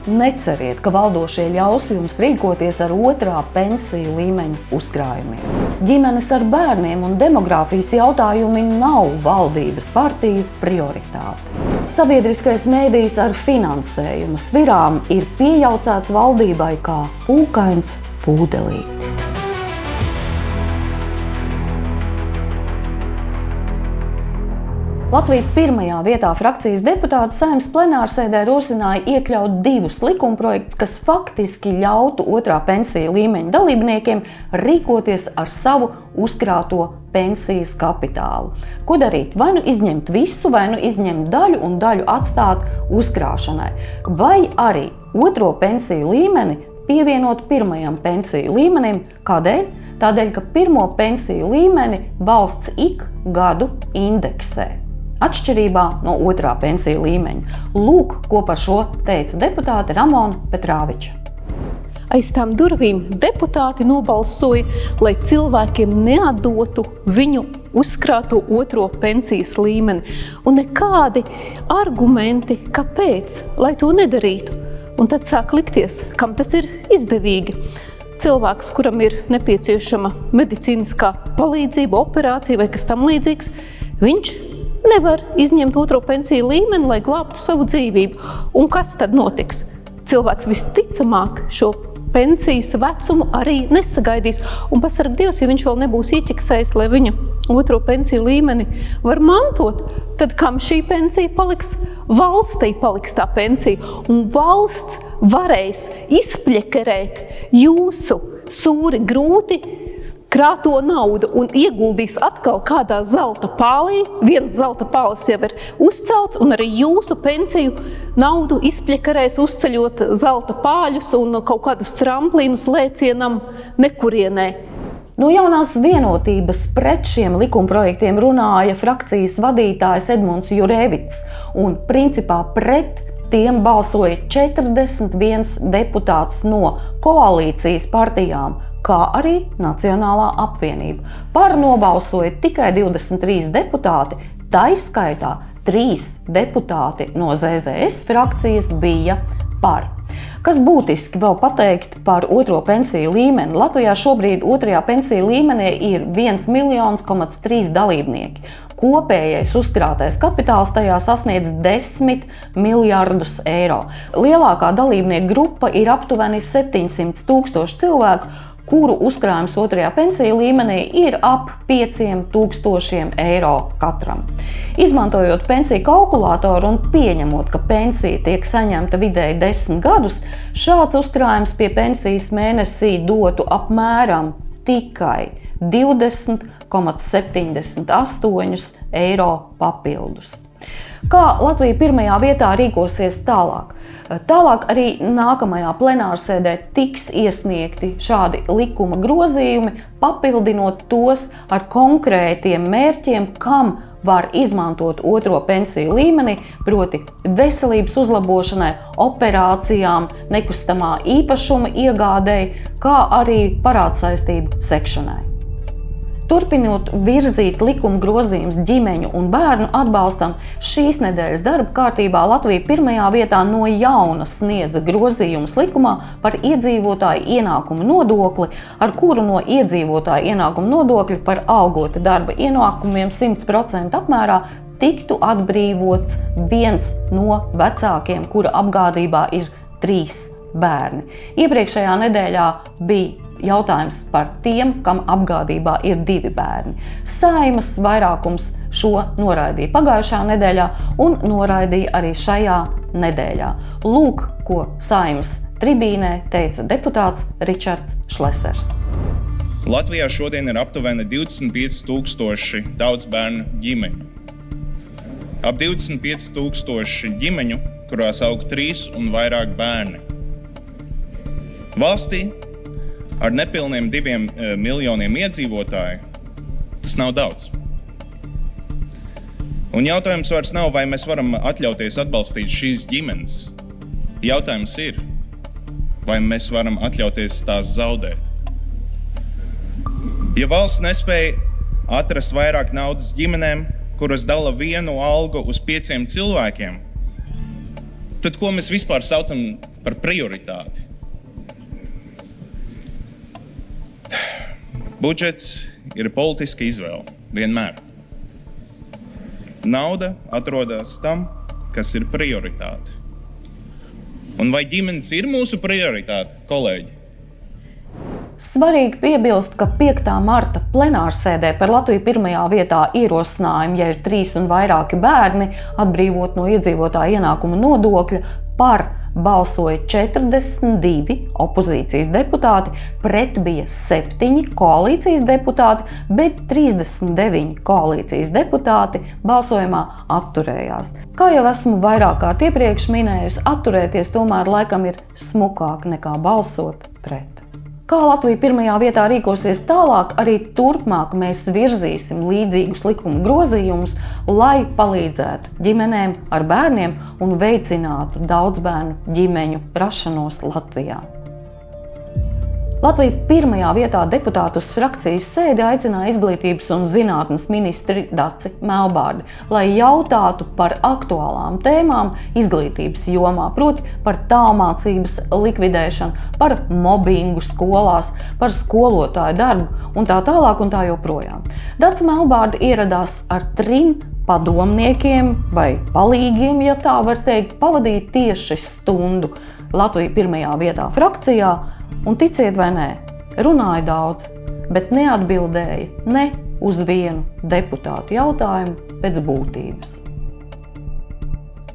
Neceriet, ka valdošie ļaus jums rīkoties ar otrā pensiju līmeņa uzkrājumiem. Ģimenes ar bērniem un demogrāfijas jautājumi nav valdības partiju prioritāte. Sabiedriskais mēdījis ar finansējuma svirām ir piejaucēts valdībai kā pūkains pūdelītis. Latvijas pirmajā vietā frakcijas deputāti Saeimas plenārsēdē rosināja iekļaut 2 likumprojektus, kas faktiski ļautu otrā pensiju līmeņa dalībniekiem rīkoties ar savu uzkrāto pensijas kapitālu. Ko darīt? Vai nu izņemt visu, vai nu izņemt daļu un daļu atstāt uzkrāšanai. Vai arī otro pensiju līmeni pievienot pirmajam pensiju līmenim. Kādēļ? Tādēļ, ka pirmo pensiju līmeni valsts ik gadu indeksē. Atšķirībā no otrā pensiju līmeņa. Lūk, ko par šo teica deputāte Ramona Petrāviča. Aiz tām durvīm deputāti nobalsoja, lai cilvēkiem neatdotu viņu uzkrāto otro pensijas līmeni. Un nekādi argumenti, kāpēc, lai to nedarītu. Un tad sāk likties, kam tas ir izdevīgi. Cilvēks, kuram ir nepieciešama medicīniskā palīdzība, operācija vai kas tam līdzīgs, viņš nevar izņemt otro pensiju līmeni, lai glābtu savu dzīvību. Un kas tad notiks? Cilvēks visticamāk šo pensijas vecumu arī nesagaidīs. Un pasarg Dievs, ja viņš vēl nebūs ieķiksējis, lai viņa otro pensiju līmeni var mantot, tad kam šī pensija paliks? Valstī paliks tā pensija. Un valsts varēs izpļekerēt jūsu sūri grūti krāto naudu un ieguldīs atkal kādā zelta pālī. Viens zelta pālis jau ir uzcelts un arī jūsu pensiju naudu izpļekarēs uzceļot zelta pāļus un kaut kādus tramplīnus lēcienam nekurienē. No jaunās vienotības pret šiem likumprojektiem runāja frakcijas vadītājs Edmunds Jurēvits un principā pret tiem balsoja 41 deputāts no koalīcijas partijām, kā arī Nacionālā apvienība. Par nobalsoja tikai 23 deputāti, taiskaitā 3 deputāti no ZZS frakcijas bija par. Kas būtiski vēl pateikt par otro pensiju līmeni? Latvijā šobrīd otrajā pensiju līmenī ir 1,3 miljoni dalībnieki. Kopējais uzkrātais kapitāls tajā sasniedz 10 miljardus eiro. Lielākā dalībnieku grupa ir aptuveni 700 000 cilvēku, kuru uzkrājums otrajā pensiju līmenī ir ap 5,000 eiro katram. Izmantojot pensiju kalkulātoru un pieņemot, ka pensija tiek saņemta vidēji 10 gadus, šāds uzkrājums pie pensijas mēnesī dotu apmēram tikai 20,78 eiro papildus. Kā Latvija pirmajā vietā rīkosies tālāk? Tālāk arī nākamajā plenārsēdē tiks iesniegti šādi likuma grozījumi, papildinot tos ar konkrētiem mērķiem, kam var izmantot otro pensiju līmeni, proti veselības uzlabošanai, operācijām, nekustamā īpašuma iegādei, kā arī parādsaistību sekšanai. Turpinot virzīt likuma grozījumus ģimeņu un bērnu atbalstam, šīs nedēļas darba kārtībā Latvija pirmajā vietā no jauna sniedza grozījumus likumā par iedzīvotāju ienākumu nodokli, ar kuru no iedzīvotāju ienākumu nodokļa par algota darba ienākumiem 100% apmērā tiktu atbrīvots viens no vecākiem, kura apgādībā ir 3 bērni. Iepriekšējā nedēļā bija jautājums par tiem, kam apgādībā ir 2 bērni. Saeimas vairākums šo noraidīja pagājušā nedēļā un noraidīja arī šajā nedēļā. Lūk, ko Saeimas tribīnē teica deputāts Ričards Šlesers. Latvijā šodien ir aptuveni 25,000 daudzbērnu ģimeņu. Ap 25,000 ģimeņu, kurās aug 3 un vairāk bērni. Valstī ar nepilniem 2 miljoniem iedzīvotāju tas nav daudz. Un jautājums vairs nav, vai mēs varam atļauties atbalstīt šīs ģimenes. Jautājums ir, vai mēs varam atļauties tās zaudēt. Ja valsts nespēja atrast vairāk naudas ģimenēm, kuras dala vienu algu uz 5 cilvēkiem, tad ko mēs vispār saucam par prioritāti. Budžets ir politiska izvēle, vienmēr. Nauda atrodas tam, kas ir prioritāte. Un vai ģimenes ir mūsu prioritāte, kolēģi? Svarīgi piebilst, ka 5. marta plenārsēdē par Latviju pirmajā vietā ierosinājumu, ja ir 3 un vairāki bērni, atbrīvot no iedzīvotāja ienākuma nodokļa, par balsoja 42 opozīcijas deputāti, pret bija 7 koalīcijas deputāti, bet 39 koalīcijas deputāti balsojumā atturējās. Kā jau esmu vairāk kārt iepriekš minējusi, atturēties tomēr laikam ir smukāk nekā balsot pret. Kā Latvija pirmajā vietā rīkosies tālāk, arī turpmāk mēs virzīsim līdzīgus likuma grozījumus, lai palīdzētu ģimenēm ar bērniem un veicinātu daudzbērnu ģimeņu rašanos Latvijā. Latvija pirmajā vietā deputātu uz frakcijas sēdi aicināja izglītības un zinātnes ministri Daci Melbārdi, lai jautātu par aktuālām tēmām izglītības jomā, proti par tālmācības likvidēšanu, par mobbingu skolās, par skolotāju darbu un tā tālāk un tā joprojām. Daci Melbārdi ieradās ar 3 padomniekiem vai palīgiem, ja tā var teikt, pavadīja tieši stundu Latvija pirmajā vietā frakcijā. Un ticiet vai nē, runāja daudz, bet neatbildēja ne uz vienu deputātu jautājumu pēc būtības.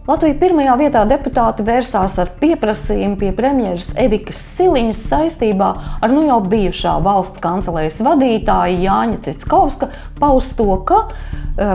Latvija pirmajā vietā deputāti vērsās ar pieprasījumu pie premjeras Evikas Siliņas saistībā ar nu jau bijušā valsts kancelējas vadītāja Jāņa Cickovska pausto, ka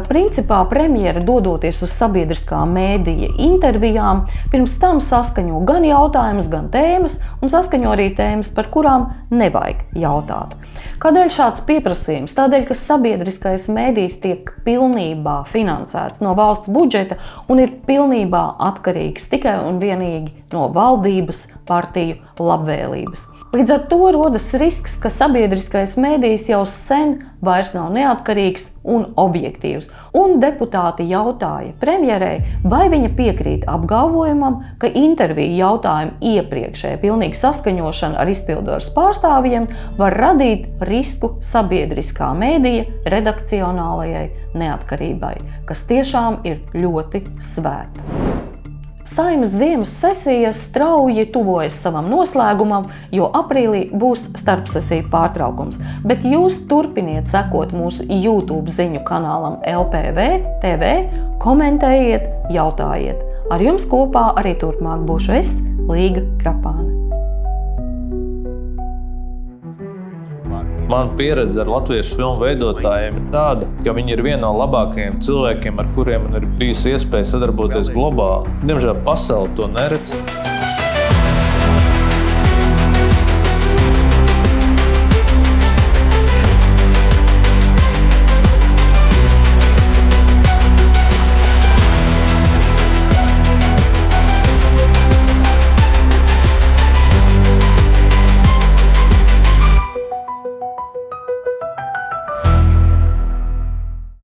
principā premjera dodoties uz sabiedriskā mēdīja intervijām, pirms tam saskaņo gan jautājumus, gan tēmas, un saskaņo arī tēmas, par kurām nevajag jautāt. Kādēļ šāds pieprasījums? Tādēļ, ka sabiedriskais mēdījis tiek pilnībā finansēts no valsts budžeta un ir pilnībā atkarīgs tikai un vienīgi no valdības partiju labvēlības. Līdz ar to rodas risks, ka sabiedriskais mēdījis jau sen vairs nav neatkarīgs un objektīvs. Un deputāti jautāja premjerei, vai viņa piekrīt apgalvojumam, ka interviju jautājumu iepriekšēja pilnīga saskaņošana ar izpildvaras pārstāvjiem var radīt risku sabiedriskā mēdīja redakcionālajai neatkarībai, kas tiešām ir ļoti svēta. Saeimas ziemas sesija strauji tuvojas savam noslēgumam, jo aprīlī būs starpsesiju pārtraukums, bet jūs turpiniet sekot mūsu YouTube ziņu kanālam LPV TV, komentējiet, jautājiet. Ar jums kopā arī turpmāk būšu es, Līga Krapāne. Mana pieredze ar latviešu filmu veidotājiem ir tāda, ka viņi ir viena no labākajiem cilvēkiem, ar kuriem man ir bijusi iespēja sadarboties globāli. Diemžēl pasaule to neredz.